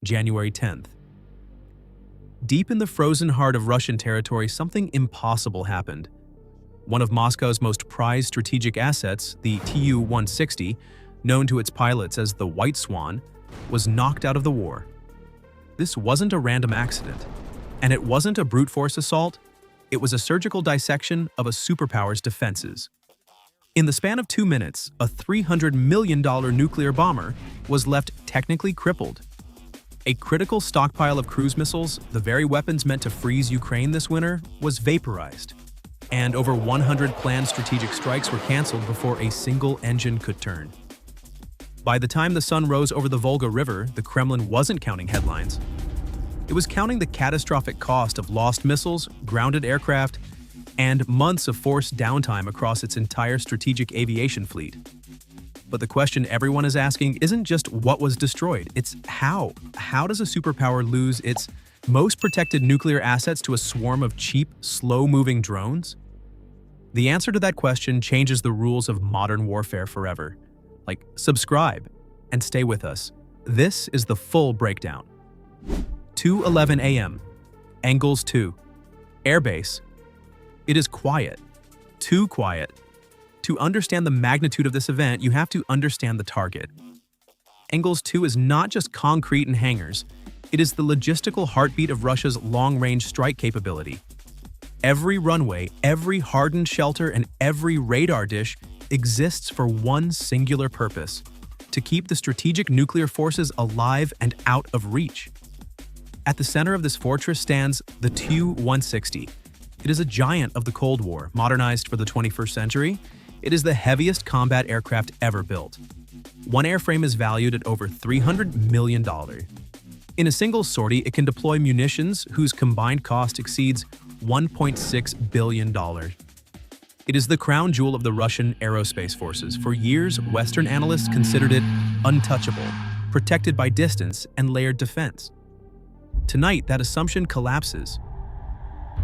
January 10th. Deep in the frozen heart of Russian territory, something impossible happened. One of Moscow's most prized strategic assets, the Tu-160, known to its pilots as the White Swan, was knocked out of the war. This wasn't a random accident, and it wasn't a brute force assault. It was a surgical dissection of a superpower's defenses. In the span of 2 minutes, a $300 million nuclear bomber was left technically crippled. A critical stockpile of cruise missiles, the very weapons meant to freeze Ukraine this winter, was vaporized. And over 100 planned strategic strikes were canceled before a single engine could turn. By the time the sun rose over the Volga River, the Kremlin wasn't counting headlines. It was counting the catastrophic cost of lost missiles, grounded aircraft, and months of forced downtime across its entire strategic aviation fleet. But the question everyone is asking isn't just what was destroyed, it's how. How does a superpower lose its most protected nuclear assets to a swarm of cheap, slow-moving drones? The answer to that question changes the rules of modern warfare forever. Like, subscribe and stay with us. This is the full breakdown. 2:11 a.m. Engels 2. Airbase. It is quiet. Too quiet. To understand the magnitude of this event, you have to understand the target. Engels 2 is not just concrete and hangars. It is the logistical heartbeat of Russia's long-range strike capability. Every runway, every hardened shelter, and every radar dish exists for one singular purpose: to keep the strategic nuclear forces alive and out of reach. At the center of this fortress stands the Tu-160. It is a giant of the Cold War, modernized for the 21st century. It is the heaviest combat aircraft ever built. One airframe is valued at over $300 million. In a single sortie, it can deploy munitions whose combined cost exceeds $1.6 billion. It is the crown jewel of the Russian aerospace forces. For years, Western analysts considered it untouchable, protected by distance and layered defense. Tonight, that assumption collapses.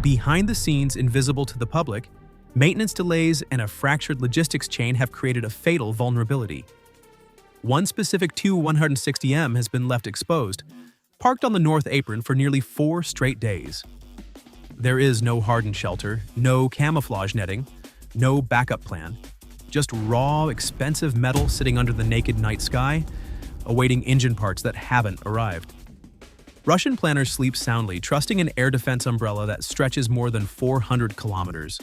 Behind the scenes, invisible to the public, maintenance delays and a fractured logistics chain have created a fatal vulnerability. One specific Tu-160M has been left exposed, parked on the north apron for nearly 4 straight days. There is no hardened shelter, no camouflage netting, no backup plan, just raw, expensive metal sitting under the naked night sky, awaiting engine parts that haven't arrived. Russian planners sleep soundly, trusting an air defense umbrella that stretches more than 400 kilometers.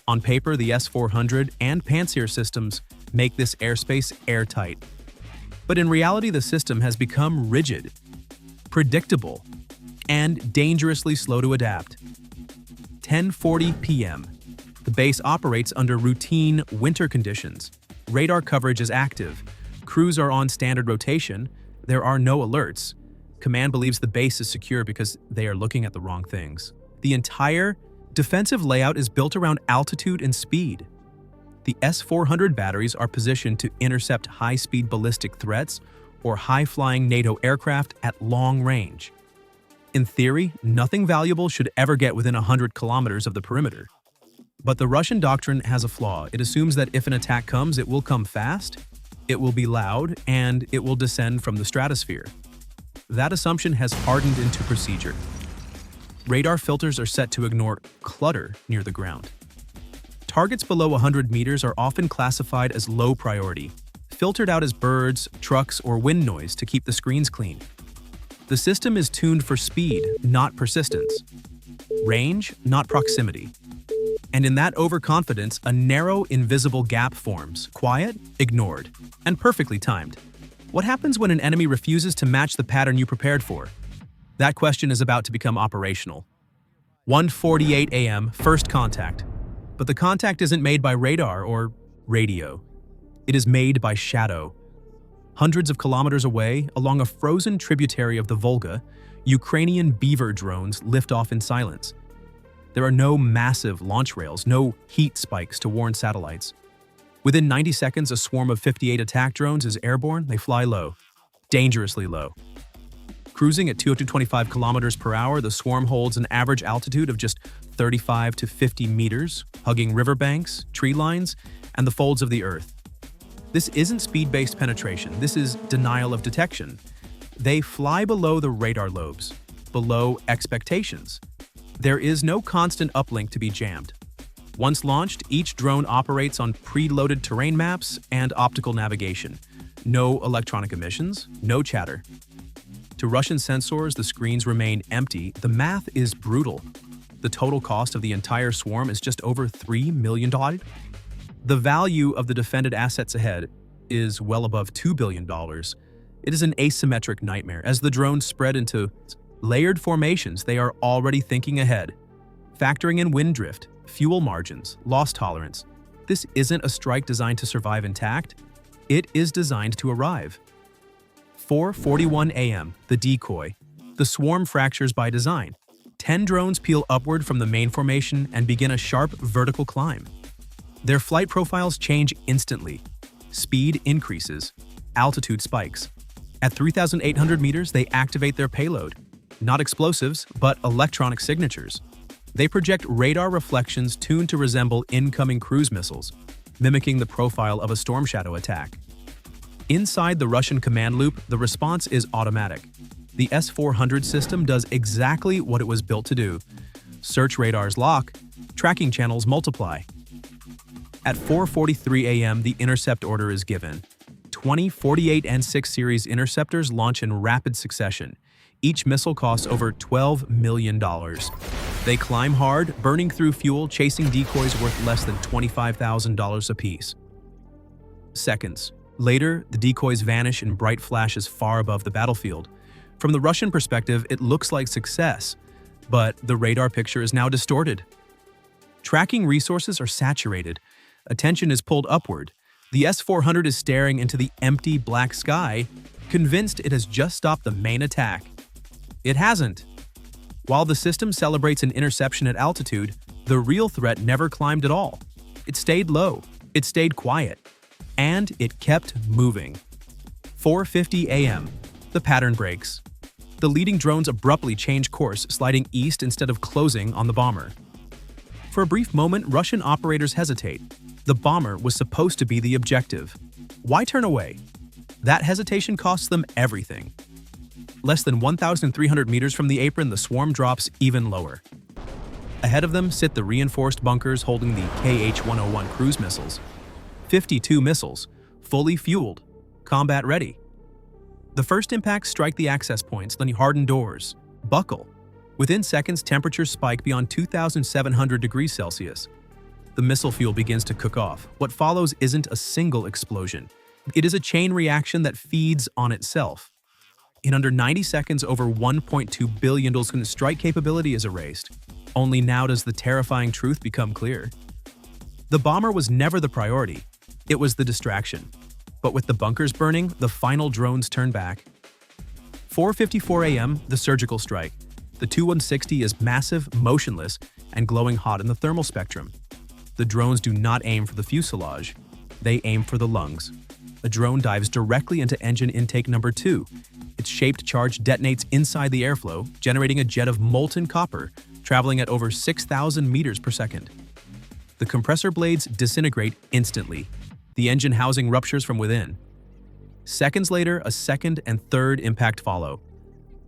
On paper, the S-400 and Pantsir systems make this airspace airtight. But in reality, the system has become rigid, predictable, and dangerously slow to adapt. 10:40 p.m. The base operates under routine winter conditions. Radar coverage is active. Crews are on standard rotation. There are no alerts. Command believes the base is secure because they are looking at the wrong things. The entire defensive layout is built around altitude and speed. The S-400 batteries are positioned to intercept high-speed ballistic threats or high-flying NATO aircraft at long range. In theory, nothing valuable should ever get within 100 kilometers of the perimeter. But the Russian doctrine has a flaw. It assumes that if an attack comes, it will come fast, it will be loud, and it will descend from the stratosphere. That assumption has hardened into procedure. Radar filters are set to ignore clutter near the ground. Targets below 100 meters are often classified as low priority, filtered out as birds, trucks, or wind noise to keep the screens clean. The system is tuned for speed, not persistence. Range, not proximity. And in that overconfidence, a narrow, invisible gap forms, quiet, ignored, and perfectly timed. What happens when an enemy refuses to match the pattern you prepared for? That question is about to become operational. 1:48 a.m., first contact. But the contact isn't made by radar or radio. It is made by shadow. Hundreds of kilometers away, along a frozen tributary of the Volga, Ukrainian Beaver drones lift off in silence. There are no massive launch rails, no heat spikes to warn satellites. Within 90 seconds, a swarm of 58 attack drones is airborne. They fly low, dangerously low. Cruising at 225 kilometers per hour, the swarm holds an average altitude of just 35 to 50 meters, hugging riverbanks, tree lines, and the folds of the earth. This isn't speed-based penetration. This is denial of detection. They fly below the radar lobes, below expectations. There is no constant uplink to be jammed. Once launched, each drone operates on preloaded terrain maps and optical navigation. No electronic emissions, no chatter. To Russian sensors, the screens remain empty. The math is brutal. The total cost of the entire swarm is just over $3 million. The value of the defended assets ahead is well above $2 billion. It is an asymmetric nightmare. As the drones spread into layered formations, they are already thinking ahead, factoring in wind drift, fuel margins, loss tolerance. This isn't a strike designed to survive intact. It is designed to arrive. 4:41 a.m., the decoy. The swarm fractures by design. 10 drones peel upward from the main formation and begin a sharp vertical climb. Their flight profiles change instantly. Speed increases. Altitude spikes. At 3,800 meters, they activate their payload. Not explosives, but electronic signatures. They project radar reflections tuned to resemble incoming cruise missiles, mimicking the profile of a Storm Shadow attack. Inside the Russian command loop, the response is automatic. The S-400 system does exactly what it was built to do. Search radars lock, tracking channels multiply. At 4:43 a.m., the intercept order is given. 20 48N6 series interceptors launch in rapid succession. Each missile costs over $12 million. They climb hard, burning through fuel, chasing decoys worth less than $25,000 apiece. Seconds. Later, the decoys vanish in bright flashes far above the battlefield. From the Russian perspective, it looks like success, but the radar picture is now distorted. Tracking resources are saturated. Attention is pulled upward. The S-400 is staring into the empty black sky, convinced it has just stopped the main attack. It hasn't. While the system celebrates an interception at altitude, the real threat never climbed at all. It stayed low, it stayed quiet, and it kept moving. 4:50 a.m. The pattern breaks. The leading drones abruptly change course, sliding east instead of closing on the bomber. For a brief moment, Russian operators hesitate. The bomber was supposed to be the objective. Why turn away? That hesitation costs them everything. Less than 1,300 meters from the apron, the swarm drops even lower. Ahead of them sit the reinforced bunkers holding the KH-101 cruise missiles. 52 missiles, fully fueled, combat ready. The first impacts strike the access points, then harden doors, buckle. Within seconds, temperatures spike beyond 2,700 degrees Celsius. The missile fuel begins to cook off. What follows isn't a single explosion. It is a chain reaction that feeds on itself. In under 90 seconds, over 1.2 billion strike capability is erased. Only now does the terrifying truth become clear. The bomber was never the priority. It was the distraction. But with the bunkers burning, the final drones turn back. 4:54 a.m., the surgical strike. The Tu-160 is massive, motionless, and glowing hot in the thermal spectrum. The drones do not aim for the fuselage. They aim for the lungs. A drone dives directly into engine intake number 2. Its shaped charge detonates inside the airflow, generating a jet of molten copper, traveling at over 6,000 meters per second. The compressor blades disintegrate instantly. The engine housing ruptures from within. Seconds later, a second and third impact follow.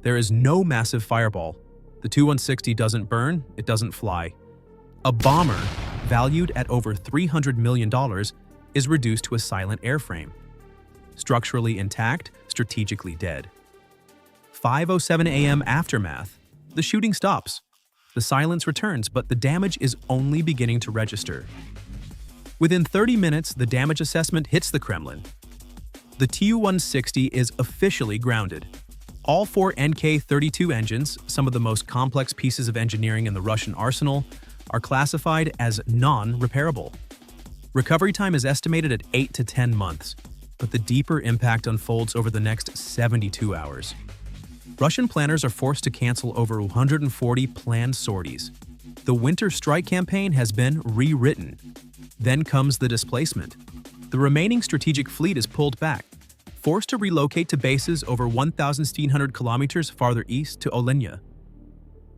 There is no massive fireball. The Tu-160 doesn't burn, it doesn't fly. A bomber, valued at over $300 million, is reduced to a silent airframe. Structurally intact, strategically dead. 5:07 a.m. aftermath. The shooting stops. The silence returns, but the damage is only beginning to register. Within 30 minutes, the damage assessment hits the Kremlin. The Tu-160 is officially grounded. All 4 NK-32 engines, some of the most complex pieces of engineering in the Russian arsenal, are classified as non-repairable. Recovery time is estimated at 8 to 10 months, but the deeper impact unfolds over the next 72 hours. Russian planners are forced to cancel over 140 planned sorties. The winter strike campaign has been rewritten. Then comes the displacement. The remaining strategic fleet is pulled back, forced to relocate to bases over 1,700 kilometers farther east to Olenia.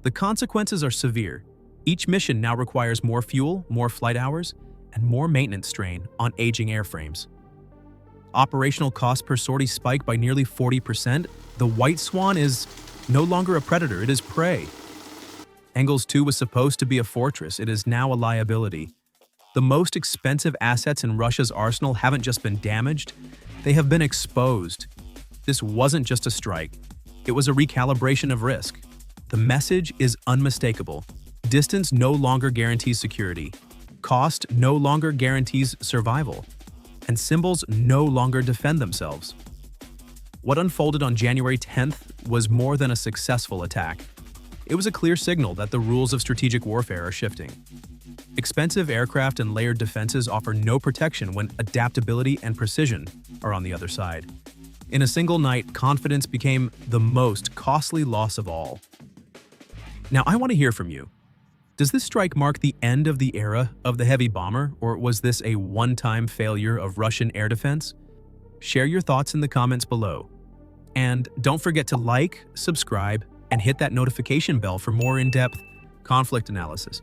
The consequences are severe. Each mission now requires more fuel, more flight hours, and more maintenance strain on aging airframes. Operational cost per sortie spiked by nearly 40%. The White Swan is no longer a predator, it is prey. Engels 2 was supposed to be a fortress, it is now a liability. The most expensive assets in Russia's arsenal haven't just been damaged, they have been exposed. This wasn't just a strike, it was a recalibration of risk. The message is unmistakable. Distance no longer guarantees security. Cost no longer guarantees survival. And symbols no longer defend themselves. What unfolded on January 10th was more than a successful attack. It was a clear signal that the rules of strategic warfare are shifting. Expensive aircraft and layered defenses offer no protection when adaptability and precision are on the other side. In a single night, confidence became the most costly loss of all. Now, I want to hear from you. Does this strike mark the end of the era of the heavy bomber, or was this a one-time failure of Russian air defense? Share your thoughts in the comments below. And don't forget to like, subscribe, and hit that notification bell for more in-depth conflict analysis.